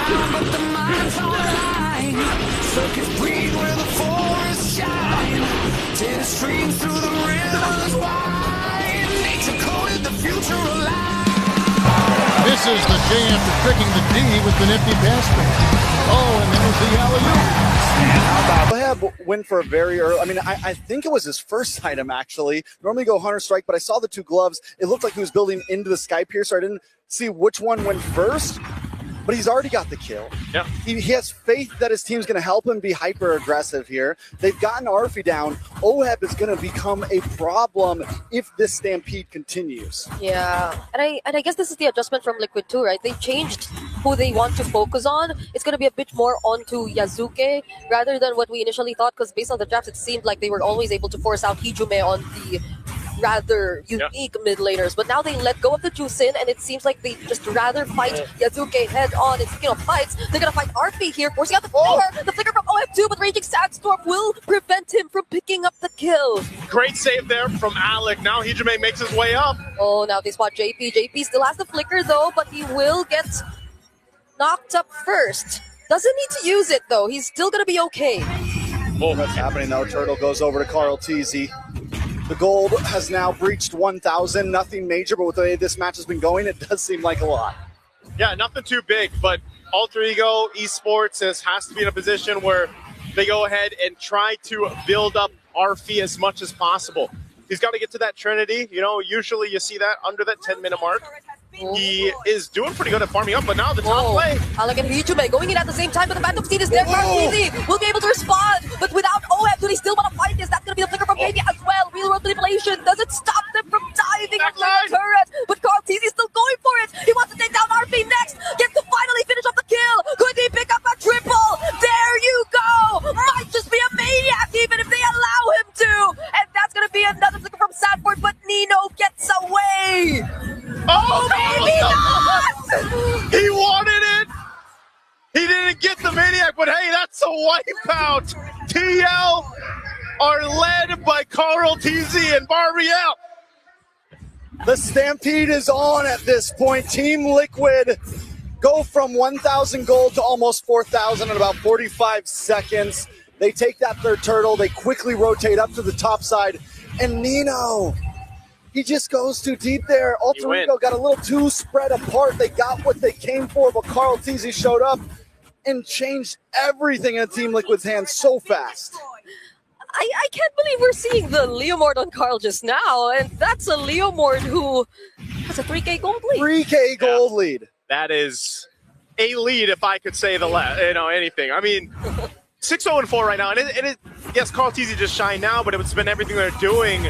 ground, but the mind's online. Circuits breathe where the forests shine. Till it streams through the rivers wide. Nature coded the future alive. Misses the J after tricking the D with the nifty pass. Oh, and there's the alley-oop. Oheb went for a very early, I think it was his first item, actually. Normally go Hunter Strike, but I saw the two gloves. It looked like he was building into the Sky Piercer. I didn't see which one went first, but he's already got the kill. Yeah. He has faith that his team's going to help him be hyper-aggressive here. They've gotten Arfi down. Oheb is going to become a problem if this stampede continues. Yeah, and I guess this is the adjustment from Liquid too, right? They changed who they want to focus on. It's going to be a bit more onto Yasuke rather than what we initially thought, because based on the drafts, it seemed like they were always able to force out Hijume on the rather unique mid laners, but now they let go of the Jusin, and it seems like they just rather fight Yasuke head on. It's, fights. They're gonna fight Arfi here, forcing out the flicker. The flicker from OF2, but Raging Sandstorm will prevent him from picking up the kill. Great save there from Alec. Now Hijume makes his way up. Oh, now they spot JP. JP still has the flicker though, but he will get knocked up first. Doesn't need to use it though. He's still gonna be okay. Oh, what's happening though? Turtle goes over to Carl TZ. The gold has now breached 1,000. Nothing major, but with the way this match has been going, it does seem like a lot. Yeah, nothing too big, but Alter Ego Esports has to be in a position where they go ahead and try to build up Arfi as much as possible. He's got to get to that Trinity. Usually you see that under that 10-minute mark. He is doing pretty good at farming up, but now the top play. Alec and Hijume going in at the same time, but the Phantom Steed is there. Easy will be able to respond, but without OF, do they still want to fight this? That's going to be the flicker from Baby as well. Real world manipulation doesn't stop them from diving on the turret, but Carl TZ is still going for it. He wants to take down RP next, gets to finally finish off the kill. Could he pick up a triple? There you go. Might just be a maniac even if they allow him to. And that's going to be another flicker from Sanford, but Nino gets away. Oh, maybe not! He wanted it! He didn't get the maniac, but hey, that's a wipeout! TL are led by Carl TZ and Barriel. The stampede is on at this point. Team Liquid go from 1,000 gold to almost 4,000 in about 45 seconds. They take that third turtle. They quickly rotate up to the top side. And Nino, he just goes too deep there. Alter Ego got a little too spread apart. They got what they came for, but Carl TZ showed up and changed everything in Team Liquid's hands so fast. I can't believe we're seeing the Leomord on Carl just now, and that's a Leomord who has a 3K gold lead. 3K gold lead. That is a lead, if I could say anything. 6-0-4 right now, and yes, Carl TZ just shined now, but it's been everything they're doing.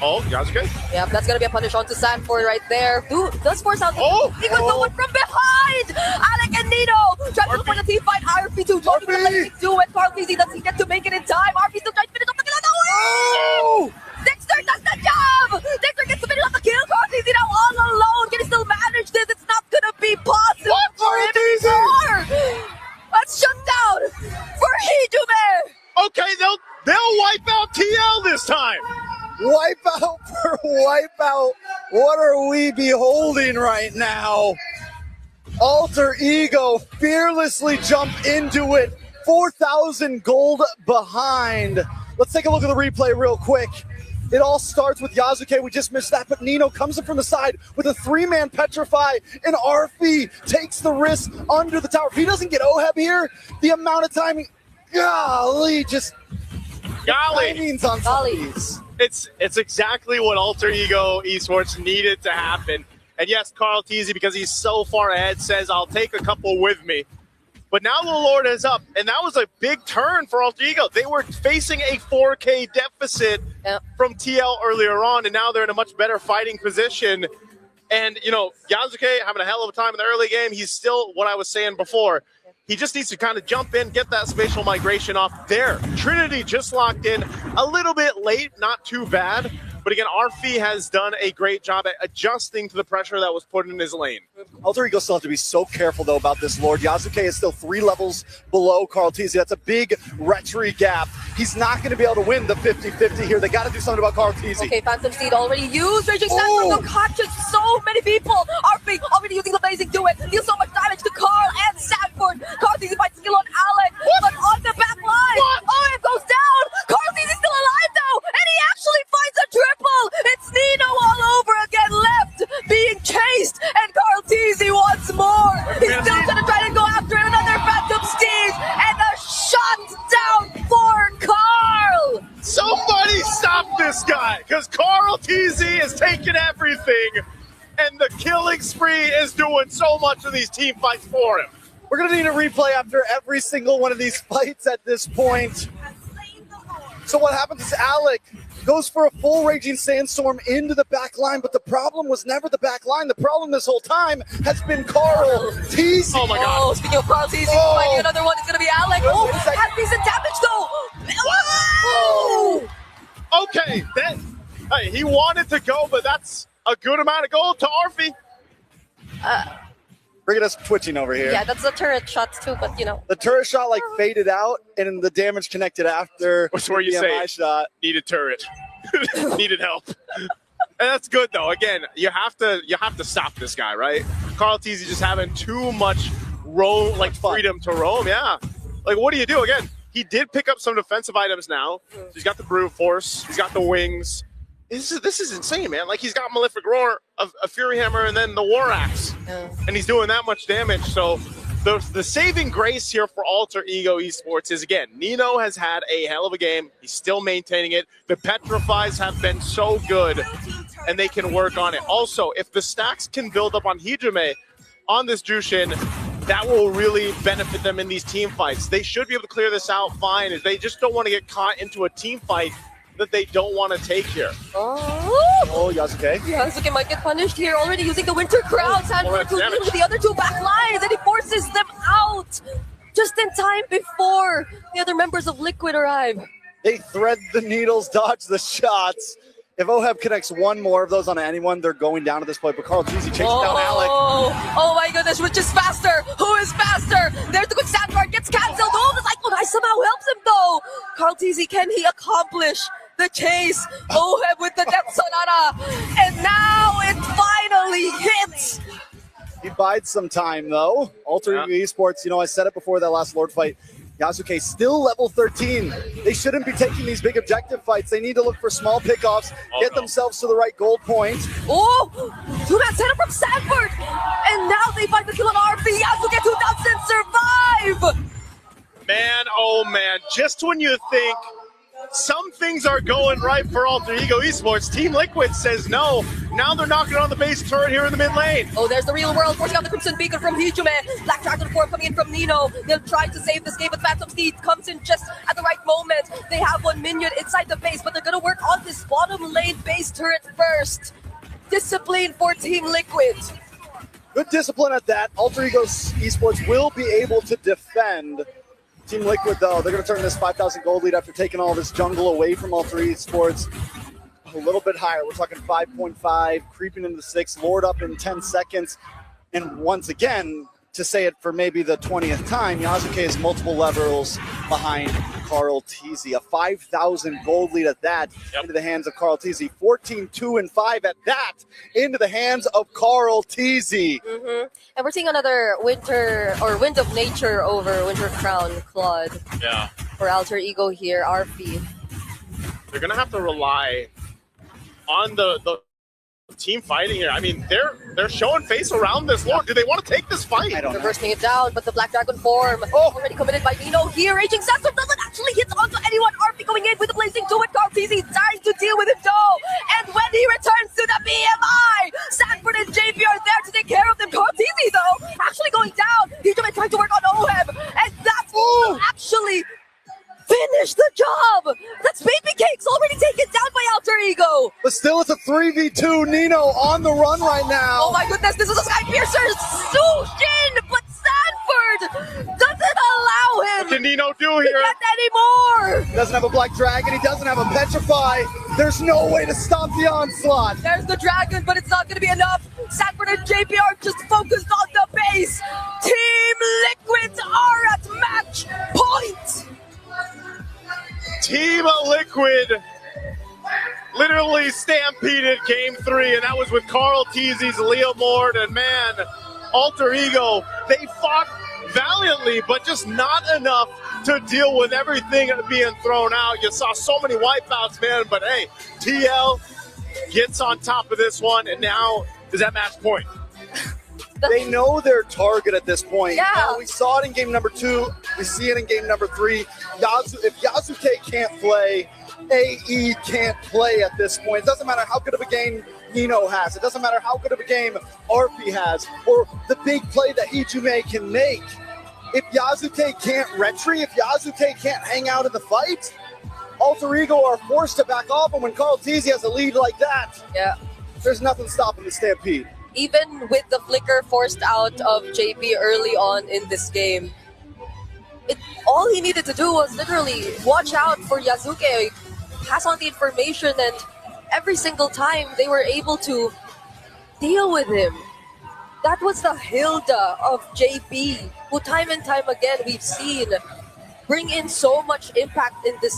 Oh, Yasuke? Yeah, that's going to be a punish onto Sanford right there. Who does force out with no one from behind! Alec and Nino trying to look for the team fight. RP2 trying to let him do it. Carl TZ doesn't get to make it in time. RP still trying to finish off the kill. No! Dexter does the job! Dexter gets to finish off the kill. Carl TZ now all alone. Can he still manage this? It's not going to be possible for him anymore! Let's shut down for Hijume! Okay, they'll wipe out TL this time! Wipeout for wipeout. What are we beholding right now? Alter Ego fearlessly jump into it. 4,000 gold behind. Let's take a look at the replay real quick. It all starts with Yasuke. We just missed that, but Nino comes in from the side with a 3-man Petrify, and Arfi takes the risk under the tower. If he doesn't get Oheb here, the amount of timing, golly, just timings on some of these. It's exactly what Alter Ego Esports needed to happen. And yes, Carl TZ, because he's so far ahead, says, I'll take a couple with me. But now the Lord is up, and that was a big turn for Alter Ego. They were facing a 4K deficit from TL earlier on, and now they're in a much better fighting position. And, Yasuke having a hell of a time in the early game. He's still what I was saying before. He just needs to kind of jump in, get that spatial migration off there. Trinity just locked in a little bit late, not too bad. But again, Arfi has done a great job at adjusting to the pressure that was put in his lane. Alter Ego still have to be so careful, though, about this Lord. Yasuke is still 3 levels below Carl TZ. That's a big retry gap. he's not going to be able to win the 50-50 here. They got to do something about Carl Teasy. Okay, Phantom Steed already used. Raging Sandstorm to catch so many people. RP already using the Blazing Duet. Deals so much damage to Carl and Sanford. Carl Teasy fights skill on Alec. But on the back line, it goes down. Carl Teasy's still alive though. And he actually finds a triple. It's Nino all over again left. Being chased. And Carl Teasy once more. He's still going to try to go after another Phantom Steed. And a shot down for Carl. Somebody stop this guy, because Carl Teasy is taking everything, and the killing spree is doing so much of these team fights for him. We're going to need a replay after every single one of these fights at this point. So what happens is Alec goes for a full Raging Sandstorm into the back line, but the problem was never the back line. The problem this whole time has been Carl Teasy. Oh my God. Oh, speaking of Carl Teasy, finding another one is going to be Alec. Oh, has decent damage though. Oh! Okay, then hey, he wanted to go, but that's a good amount of gold to Arfi. Bringing us twitching over here. Yeah, that's the turret shots too, but you know. The turret shot like faded out, and the damage connected after. Which where you the say BMI shot. Needed turret, needed help, and that's good though. Again, you have to stop this guy, right? Carl Teasy just having too much freedom to roam. Yeah, like what do you do? Again, he did pick up some defensive items now. So he's got the brute force, he's got the wings. This is insane, man. Like he's got Malefic Roar, a Fury Hammer, and then the War Axe, and he's doing that much damage. So the saving grace here for Alter Ego Esports is, again, Nino has had a hell of a game. He's still maintaining it. The Petrifies have been so good, and they can work on it. Also, if the stacks can build up on Hijime on this Jushin, that will really benefit them in these team fights. They should be able to clear this out fine. If they just don't want to get caught into a team fight that they don't want to take here. Oh, Yasuke. Yasuke might get punished here, already using the Winter Crown. Sanford to deal with the other two back lines, and he forces them out just in time before the other members of Liquid arrive. They thread the needles, dodge the shots. If Oheb connects one more of those on anyone, they're going down at this point. But Carl Teasy chases down Alec. Oh my goodness, which is faster? Who is faster? There's the quick sandbar, gets cancelled. Oh, the Cyclone Eye somehow helps him though. Carl Teasy, can he accomplish the chase? Oheb with the Death Sonata. And now it finally hits. He bides some time though. Alter Ego Esports, you know, I said it before that last Lord fight. Yasuke still level 13. They shouldn't be taking these big objective fights. They need to look for small pickoffs, get themselves to the right gold point. Oh, two-man setup from Sanford. And now they find the kill on RP. Yasuke 2000 survive. Man, oh man, just when you think some things are going right for Alter Ego Esports, Team Liquid says no. Now they're knocking on the base turret here in the mid lane. Oh, there's the real world, forcing out the Crimson Beacon from Hijime. Black Dragon 4 coming in from Nino. They'll try to save this game, but Phantom Steed comes in just at the right moment. They have one minion inside the base, but they're going to work on this bottom lane base turret first. Discipline for Team Liquid. Good discipline at that. Alter Ego Esports will be able to defend. Team Liquid, though, they're going to turn this 5,000 gold lead after taking all this jungle away from Alter Esports a little bit higher. We're talking 5.5, creeping into 6, Lord up in 10 seconds. And once again, to say it for maybe the 20th time, Yasuke is multiple levels behind Carl Teasy. A 5,000 gold lead at that into the hands of Carl Teasy. 14-2-5 at that into the hands of Carl Teasy. And we're seeing another Wind of Nature over Winter Crown Claude. Yeah. For Alter Ego here, RP. They're going to have to rely on the team fighting here. I mean, they're showing face around this Lord. Do they want to take this fight? I don't know. Reversing it down, but the Black Dragon form already committed by Nino here. Raging Sandstorm doesn't actually hit onto anyone. RP going in with the Blazing Duet. Carl Teasy trying to deal with him though. And when he returns to the BMI, Sanford and JP are there to take care of them. Carl Teasy though, actually going down. He's trying to work on Oheb. And that's actually finish the job! That's Baby Cakes already taken down by Alter Ego! But still, it's a 3v2. Nino on the run right now. Oh my goodness, this is a Sky Piercer! Sushin! But Sanford doesn't allow him What can Nino do to here? get any more! He doesn't have a Black Dragon. He doesn't have a Petrify. There's no way to stop the onslaught. There's the Dragon, but it's not going to be enough. Sanford and JP are just focused on the base. Team Liquid are at match point! Team Liquid literally stampeded Game 3, and that was with Carl Teezy's Leomord. And man, Alter Ego, they fought valiantly, but just not enough to deal with everything being thrown out. You saw so many wipeouts, man, but hey, TL gets on top of this one, and now is at match point. They know their target at this point. Yeah. Now, we saw it in game number 2. We see it in game number 3. If Yasuke can't play, AE can't play at this point. It doesn't matter how good of a game Nino has. It doesn't matter how good of a game RP has or the big play that Ijume can make. If Yasuke can't retry, if Yasuke can't hang out in the fight, Alter Ego are forced to back off. And when Carl Teasy has a lead like that, Yeah. there's nothing stopping the Stampede. Even with the flicker forced out of JP early on in this game, all he needed to do was literally watch out for Yasuke, pass on the information, and every single time they were able to deal with him. That was the Hilda of JP, who time and time again we've seen bring in so much impact in this,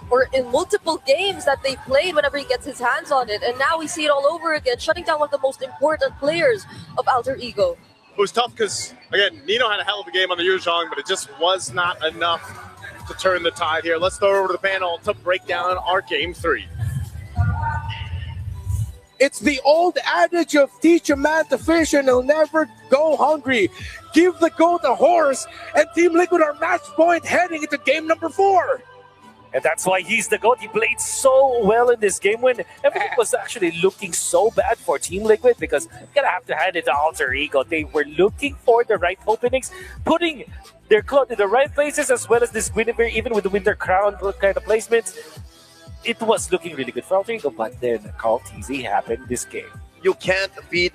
or in multiple games that they played whenever he gets his hands on it. And now we see it all over again, shutting down one of the most important players of Alter Ego. It was tough because, again, Nino had a hell of a game on the Yuzhong, but it just was not enough to turn the tide here. Let's throw it over to the panel to break down our Game 3. It's the old adage of teach a man to fish and he'll never go hungry. Give the goat a horse, and Team Liquid are match point heading into game number 4. And that's why he's the GOAT. He played so well in this game when everything was actually looking so bad for Team Liquid, because I'm going to have to hand it to Alter Ego. They were looking for the right openings, putting their Claude in the right places, as well as this Guinevere, even with the Winter Crown kind of placements. It was looking really good for Alter Ego, but then Carl Teasy happened this game. You can't beat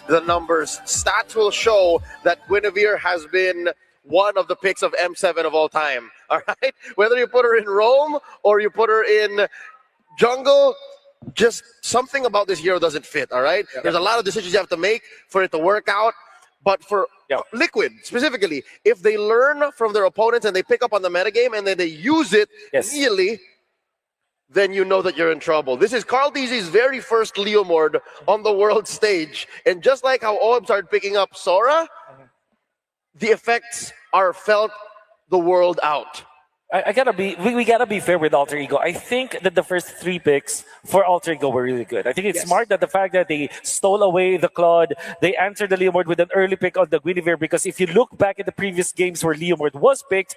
the numbers. Stats will show that Guinevere has been one of the picks of M7 of all time. All right? Whether you put her in Rome or you put her in jungle, just something about this hero doesn't fit, all right? There's a lot of decisions you have to make for it to work out. But for Liquid, specifically, if they learn from their opponents and they pick up on the metagame and then they use it immediately, then you know that you're in trouble. This is Carl Teasy's very first Leomord on the world stage. And just like how OM started picking up Sora, the effects are felt the world out. I gotta be, we gotta be fair with Alter Ego. I think that the first 3 picks for Alter Ego were really good. I think it's smart that the fact that they stole away the Claude, they answered the Leomord with an early pick on the Guinevere, because if you look back at the previous games where Leomord was picked,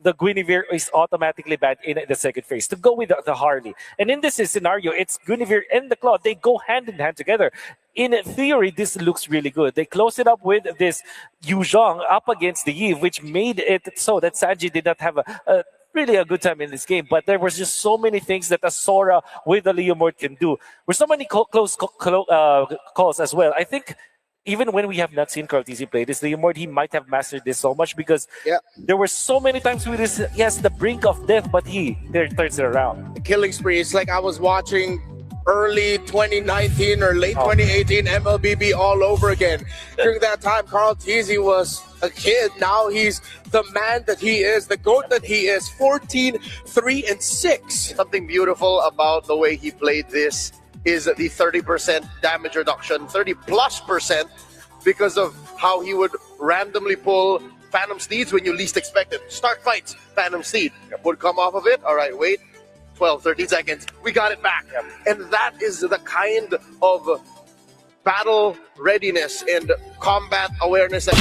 the Guinevere is automatically banned in the second phase to go with the Harley. And in this scenario, it's Guinevere and the Claude. They go hand in hand together. In theory, this looks really good. They closed it up with this Yuzhong up against the Eve, which made it so that Sanji did not have really a good time in this game. But there was just so many things that a Sora with the Leomord can do. With so many close calls as well. I think even when we have not seen Carl Teasy play this Leomord, he might have mastered this so much, because there were so many times with this, yes, the brink of death, but he turns it around. The killing spree, it's like I was watching early 2019 or late 2018 MLBB all over again. During that time, Carl Teasy was a kid. Now he's the man that he is, the GOAT that he is. 14, 3, and 6. Something beautiful about the way he played this is the 30% damage reduction, 30+%, because of how he would randomly pull Phantom Steeds when you least expect it. Start fights, Phantom Steed would come off of it. All right, wait. 12, 13 seconds, we got it back. And that is the kind of battle readiness and combat awareness that